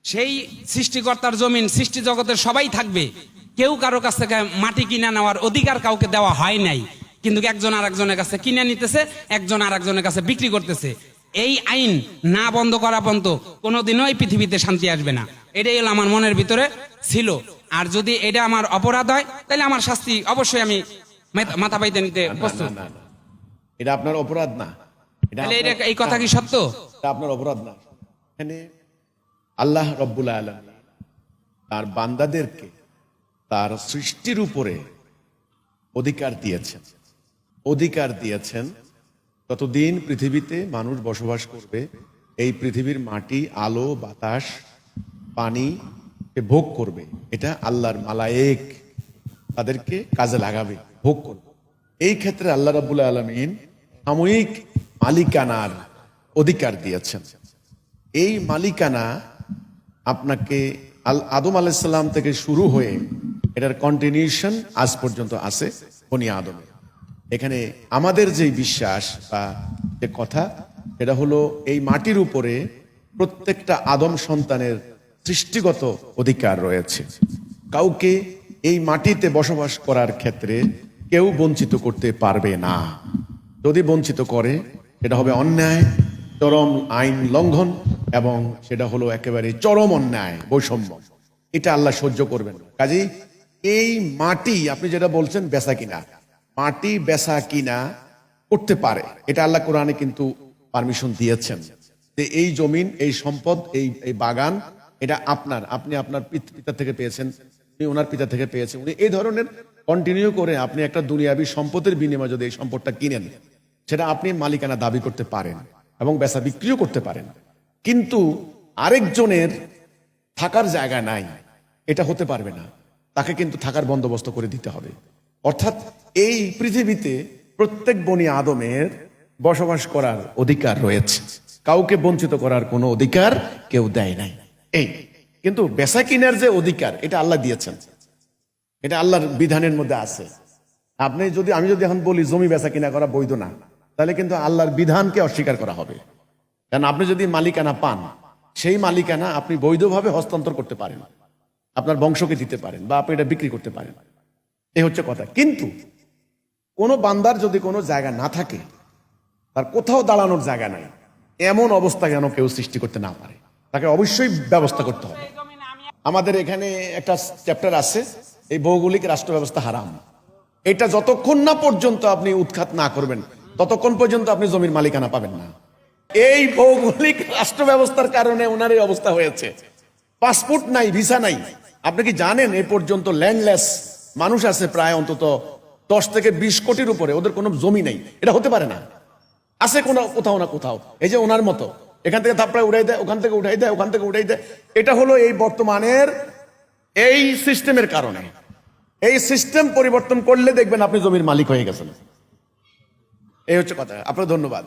সেই সৃষ্টিকর্তার জমিন, সৃষ্টি জগতের সবাই থাকবে, কেউ কারো কাছ থেকে মাটি কিনে নেওয়ার অধিকার কাউকে দেওয়া হয় নাই, কিন্তু একজন আর একজনের কাছে কিনে নিতেছে, একজন আর একজনের কাছে বিক্রি করতেছে। এই আইন না বন্ধ করা পর্যন্ত কোনোদিনও এই পৃথিবীতে শান্তি আসবে না। এটাই হলো আমার মনের ভিতরে ছিল। আর যদি এটা আমার অপরাধ হয় তাহলে আমার শাস্তি অবশ্যই আমি মাথা পাইতে নিতে প্রস্তুত। এটা আপনার অপরাধ না, এই কথা কি সত্য? এটা আপনার অপরাধ না। এখানে আল্লাহ রব্বুল আলামিন তার বান্দাদেরকে তার সৃষ্টির উপরে অধিকার দিয়েছেন। ততদিন পৃথিবীতে মানুষ বসবাস করবে, এই পৃথিবীর মাটি, আলো, বাতাস, পানি ভোগ করবে। এটা আল্লাহর মালায়েক তাদেরকে কাজে লাগাবে, ভোগ করবে। এই ক্ষেত্রে আল্লাহ রাব্বুল আলামিন সাময়িক মালিকানার অধিকার দিয়েছেন। এই মালিকানা আপনাকে আদম আলাইহিস সালাম থেকে শুরু হয়ে এটার কন্টিনিউশন আজ পর্যন্ত আছে বনি আদমে। এখানে আমাদের যে বিশ্বাস বা যে কথা, এটা হলো এই মাটির উপরে প্রত্যেকটা আদম সন্তানের সৃষ্টিগত অধিকার রয়েছে। কাউকে এই মাটিতে বসবাস করার ক্ষেত্রে কেউ বঞ্চিত করতে পারবে না। যদি বঞ্চিত করে সেটা হবে অন্যায়, চরম আইন লঙ্ঘন, এবং সেটা হলো একেবারে চরম অন্যায়, বৈষম্য। এটা আল্লাহ সহ্য করবেন না। কাজেই এই মাটি, আপনি যেটা বলছেন বেচা কিনা, মাটি বেচা কিনা করতে পারে, এটা আল্লাহ কোরআনে কিন্তু পারমিশন দিয়েছেন যে এই জমিন, এই সম্পদ, এই বাগান, এটা আপনার, আপনি আপনার পিতা থেকে পেয়েছেন, উনি ওনার পিতা থেকে পেয়েছেন, উনি এই ধরনের কন্টিনিউ করে আপনি একটা দুনিয়াবী সম্পদের বিনিময়ে যদি এই সম্পদটা কিনেন, সেটা আপনি মালিকানা দাবি করতে পারেন এবং বেচা বিক্রিও করতে পারেন। কিন্তু আরেকজনের থাকার জায়গা নাই, এটা হতে পারবে না। তাকে কিন্তু থাকার বন্দোবস্ত করে দিতে হবে। অর্থাৎ এই পৃথিবীতে প্রত্যেক বনি আদমের বসবাস করার অধিকার রয়েছে, কাউকে বঞ্চিত করার কোনো অধিকার কেউ দেয় নাই। এই কিন্তু বেচা কিনার যে অধিকার, এটা আল্লাহ দিয়েছেন, এটা আল্লাহর বিধানের মধ্যে আছে। আমি যদি এখন বলি জমি বেচা কিনা করা বৈধ না, তাহলে কিন্তু আল্লাহর বিধানকে অস্বীকার করা হবে। কারণ আপনি যদি মালিকানা পান, সেই মালিকানা আপনি বৈধভাবে হস্তান্তর করতে পারেন, আপনার বংশকে দিতে পারেন, বা আপনি এটা বিক্রি করতে পারেন। এই হচ্ছে কথা। কিন্তু কোনো বান্দার যদি কোনো জায়গা না থাকে, তার কোথাও দাঁড়ানোর জায়গা নাই, এমন অবস্থা যেন কেউ সৃষ্টি করতে না পারে, তাকে অবশ্যই ব্যবস্থা করতে হবে। আমাদের এখানে একটা চ্যাপ্টার আছে, এই ভৌগোলিক রাষ্ট্র ব্যবস্থা হারাম। এটা যতক্ষণ না পর্যন্ত আপনি উৎখাত না করবেন, ততক্ষণ পর্যন্ত আপনি জমির মালিকানা পাবেন না। এই ভৌগোলিক রাষ্ট্র ব্যবস্থার কারণে ওনার এই অবস্থা হয়েছে। পাসপোর্ট নাই, ভিসা নাই। আপনি কি জানেন এ পর্যন্ত ল্যান্ডলেস মানুষ আছে প্রায় অন্তত 10 থেকে 20 কোটির উপরে, ওদের কোনো জমি নেই। এটা হতে পারে না, আছে কোথাও না কোথাও। এই যে ওনার মতো এখান থেকে থাপড়ায় উঠাই দেয়, ওখান থেকে উঠাই দেয়, ওখান থেকে উঠাই দেয়। এটা হলো এই বর্তমানের এই সিস্টেমের কারণে। এই সিস্টেম পরিবর্তন করলে দেখবেন আপনি জমির মালিক হয়ে গেছেন। এই হচ্ছে কথা। আপনার ধন্যবাদ।